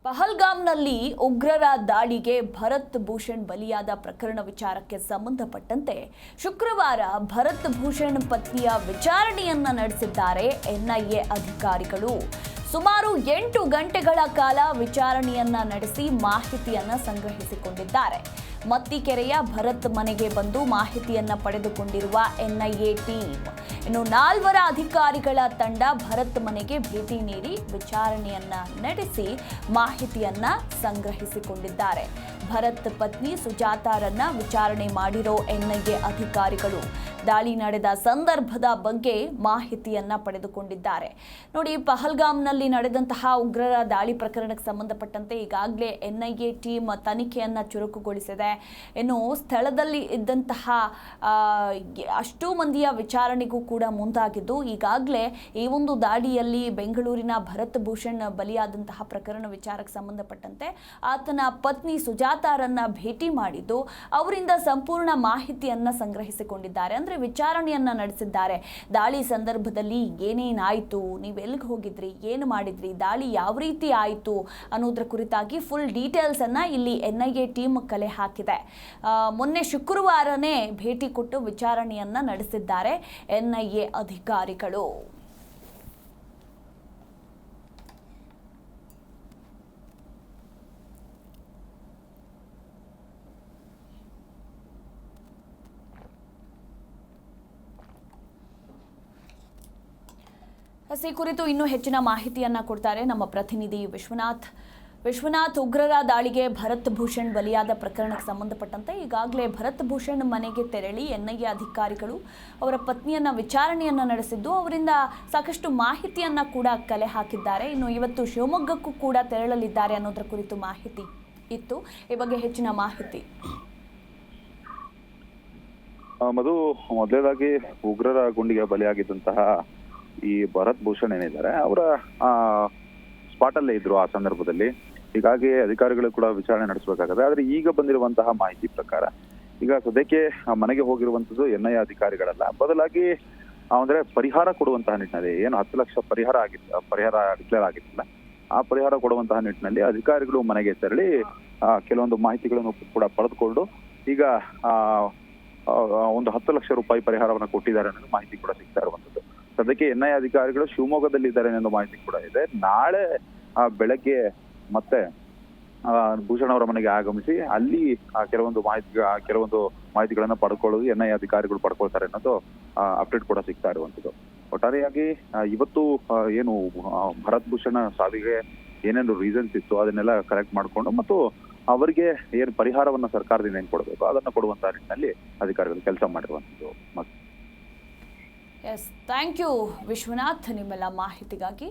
ಪಹಲ್ಗಾಮ್ನಲ್ಲಿ ಉಗ್ರರ ದಾಳಿಗೆ ಭರತ್ ಭೂಷಣ್ ಬಲಿಯಾದ ಪ್ರಕರಣ ವಿಚಾರಕ್ಕೆ ಸಂಬಂಧಪಟ್ಟಂತೆ ಶುಕ್ರವಾರ ಭರತ್ ಭೂಷಣ್ ಪತ್ನಿಯ ವಿಚಾರಣೆಯನ್ನ ನಡೆಸಿದ್ದಾರೆ ಎನ್ಐಎ ಅಧಿಕಾರಿಗಳು. ಸುಮಾರು 8 ಗಂಟೆಗಳ ಕಾಲ ವಿಚಾರಣೆಯನ್ನ ನಡೆಸಿ ಮಾಹಿತಿಯನ್ನ ಸಂಗ್ರಹಿಸಿಕೊಂಡಿದ್ದಾರೆ. ಮತ್ತಿಕೆರೆಯ ಭರತ್ ಮನೆಗೆ ಬಂದು ಮಾಹಿತಿಯನ್ನ ಪಡೆದುಕೊಂಡಿರುವ ಎನ್ಐಎ ಟೀಮ್ ಇನ್ನು 4 ಅಧಿಕಾರಿಗಳ ತಂಡ ಭರತ್ ಮನೆಗೆ ಭೇಟಿ ನೀಡಿ ವಿಚಾರಣೆಯನ್ನ ನಡೆಸಿ ಮಾಹಿತಿಯನ್ನ ಸಂಗ್ರಹಿಸಿಕೊಂಡಿದ್ದಾರೆ. ಭರತ್ ಪತ್ನಿ ಸುಜಾತಾರನ್ನ ವಿಚಾರಣೆ ಮಾಡಿರೋ ಎನ್ಐಎ ಅಧಿಕಾರಿಗಳು ದಾಳಿ ನಡೆದ ಸಂದರ್ಭದ ಬಗ್ಗೆ ಮಾಹಿತಿಯನ್ನ ಪಡೆದುಕೊಂಡಿದ್ದಾರೆ. ನೋಡಿ, ಪಹಲ್ಗಾಮ್ನಲ್ಲಿ ನಡೆದಂತಹ ಉಗ್ರರ ದಾಳಿ ಪ್ರಕರಣಕ್ಕೆ ಸಂಬಂಧಪಟ್ಟಂತೆ ಈಗಾಗಲೇ ಎನ್ಐಎ ಟೀಮ್ ತನಿಖೆಯನ್ನ ಚುರುಕುಗೊಳಿಸಿದೆ. ಇನ್ನು ಸ್ಥಳದಲ್ಲಿ ಇದ್ದಂತಹ ಅಷ್ಟೂ ಮಂದಿಯ ವಿಚಾರಣೆಗೂ ಕೂಡ ಮುಂದಾಗಿದ್ದು ಈಗಾಗಲೇ ಈ ಒಂದು ದಾಳಿಯಲ್ಲಿ ಬೆಂಗಳೂರಿನ ಭರತ್ ಭೂಷಣ್ ಬಲಿಯಾದಂತಹ ಪ್ರಕರಣ ವಿಚಾರಕ್ಕೆ ಸಂಬಂಧಪಟ್ಟಂತೆ ಆತನ ಪತ್ನಿ ಸುಜಾತಾರನ್ನ ಭೇಟಿ ಮಾಡಿದ್ದು ಅವರಿಂದ ಸಂಪೂರ್ಣ ಮಾಹಿತಿಯನ್ನ ಸಂಗ್ರಹಿಸಿಕೊಂಡಿದ್ದಾರೆ. ಅಂದ್ರೆ ವಿಚಾರಣೆಯನ್ನ ನಡೆಸಿದ್ದಾರೆ. ದಾಳಿ ಸಂದರ್ಭದಲ್ಲಿ ಏನೇನಾಯಿತು, ನೀವು ಎಲ್ಲಿಗೆ ಹೋಗಿದ್ರಿ, ಏನು ಮಾಡಿದ್ರಿ, ದಾಳಿ ಯಾವ ರೀತಿ ಆಯಿತು ಅನ್ನೋದ್ರ ಕುರಿತಾಗಿ ಫುಲ್ ಡೀಟೇಲ್ಸ್ ಅನ್ನ ಇಲ್ಲಿ ಎನ್ಐಎ ಟೀಮ್ ಕಲೆ ಹಾಕಿದೆ. ಮೊನ್ನೆ ಶುಕ್ರವಾರನೇ ಭೇಟಿ ಕೊಟ್ಟು ವಿಚಾರಣೆಯನ್ನ ನಡೆಸಿದ್ದಾರೆ ಎನ್ಐಎ ಅಧಿಕಾರಿಗಳು. ಈ ಕುರಿತು ಇನ್ನೂ ಹೆಚ್ಚಿನ ಮಾಹಿತಿಯನ್ನ ಕೊಡ್ತಾರೆ ನಮ್ಮ ಪ್ರತಿನಿಧಿ ವಿಶ್ವನಾಥ್, ಉಗ್ರರ ದಾಳಿಗೆ ಭರತ್ ಭೂಷಣ್ ಬಲಿಯಾದ ಪ್ರಕರಣಕ್ಕೆ ಸಂಬಂಧಪಟ್ಟಂತೆ ಈಗಾಗಲೇ ಭರತ್ ಭೂಷಣ್ ಮನೆಗೆ ತೆರಳಿ ಎನ್ಐಎ ಅಧಿಕಾರಿಗಳು ಅವರ ಪತ್ನಿಯನ್ನ ವಿಚಾರಣೆಯನ್ನ ನಡೆಸಿದ್ದು ಅವರಿಂದ ಸಾಕಷ್ಟು ಮಾಹಿತಿಯನ್ನ ಕೂಡ ಕಲೆ ಹಾಕಿದ್ದಾರೆ. ಇನ್ನು ಇವತ್ತು ಶಿವಮೊಗ್ಗಕ್ಕೂ ಕೂಡ ತೆರಳಲಿದ್ದಾರೆ ಅನ್ನೋದ್ರ ಕುರಿತು ಮಾಹಿತಿ ಇತ್ತು. ಈ ಬಗ್ಗೆ ಹೆಚ್ಚಿನ ಮಾಹಿತಿ. ಮಧು, ಮೊದಲನೇದಾಗಿ ಉಗ್ರರ ಗುಂಡಿಗೆ ಬಲಿಯಾಗಿದ್ದಂತಹ ಈ ಭರತ್ ಭೂಷಣ್ ಏನಿದ್ದಾರೆ ಅವರ ಸ್ಪಾಟ್ ಅಲ್ಲೇ ಇದ್ರು ಆ ಸಂದರ್ಭದಲ್ಲಿ. ಹೀಗಾಗಿ ಅಧಿಕಾರಿಗಳು ಕೂಡ ವಿಚಾರಣೆ ನಡೆಸಬೇಕಾಗಿದೆ. ಆದ್ರೆ ಈಗ ಬಂದಿರುವಂತಹ ಮಾಹಿತಿ ಪ್ರಕಾರ ಈಗ ಸದ್ಯಕ್ಕೆ ಮನೆಗೆ ಹೋಗಿರುವಂತದ್ದು ಎನ್ಐಎ ಅಧಿಕಾರಿಗಳಲ್ಲ, ಬದಲಾಗಿ ಅಂದ್ರೆ ಪರಿಹಾರ ಕೊಡುವಂತಹ ನಿಟ್ಟಿನಲ್ಲಿ ಏನು 10 ಲಕ್ಷ ಪರಿಹಾರ ಡಿಕ್ಲೇರ್ ಆಗಿರಲಿಲ್ಲ, ಆ ಪರಿಹಾರ ಕೊಡುವಂತಹ ನಿಟ್ಟಿನಲ್ಲಿ ಅಧಿಕಾರಿಗಳು ಮನೆಗೆ ತೆರಳಿ ಕೆಲವೊಂದು ಮಾಹಿತಿಗಳನ್ನು ಕೂಡ ಪಡೆದುಕೊಂಡು ಈಗ ಒಂದು 10 ಲಕ್ಷ ರೂಪಾಯಿ ಪರಿಹಾರವನ್ನು ಕೊಟ್ಟಿದ್ದಾರೆ ಅನ್ನೋ ಮಾಹಿತಿ ಕೂಡ ಸಿಗ್ತಾ ಇರುವಂತದ್ದು. ಸದ್ಯಕ್ಕೆ ಎನ್ಐಎ ಅಧಿಕಾರಿಗಳು ಶಿವಮೊಗ್ಗದಲ್ಲಿ ಇದ್ದಾರೆ ಅನ್ನೋ ಮಾಹಿತಿ ಕೂಡ ಇದೆ. ನಾಳೆ ಬೆಳಗ್ಗೆ ಮತ್ತೆ ಭೂಷಣ್ ಅವರ ಮನೆಗೆ ಆಗಮಿಸಿ ಅಲ್ಲಿ ಕೆಲವೊಂದು ಮಾಹಿತಿಗಳನ್ನ ಪಡ್ಕೊಳ್ಳೋದು ಎನ್ಐಎ ಅಧಿಕಾರಿಗಳು ಪಡ್ಕೊಳ್ತಾರೆ ಅನ್ನೋದು ಅಪ್ಡೇಟ್ ಕೂಡ ಸಿಗ್ತಾ ಇರುವಂತದ್ದು. ಒಟ್ಟಾರೆಯಾಗಿ ಇವತ್ತು ಏನು ಭರತ್ ಭೂಷಣ್ ಸಾವಿಗೆ ಏನೇನು ರೀಸನ್ಸ್ ಇತ್ತು ಅದನ್ನೆಲ್ಲ ಕರೆಕ್ಟ್ ಮಾಡ್ಕೊಂಡು ಮತ್ತು ಅವರಿಗೆ ಏನು ಪರಿಹಾರವನ್ನ ಸರ್ಕಾರದಿಂದ ಏನ್ ಕೊಡಬೇಕು ಅದನ್ನ ಕೊಡುವಂತ ನಿಟ್ಟಿನಲ್ಲಿ ಅಧಿಕಾರಿಗಳು ಕೆಲಸ ಮಾಡಿರುವಂತದ್ದು. ಎಸ್, ಥ್ಯಾಂಕ್ ಯು ವಿಶ್ವನಾಥ್ ನಿಮ್ಮೆಲ್ಲ ಮಾಹಿತಿಗಾಗಿ.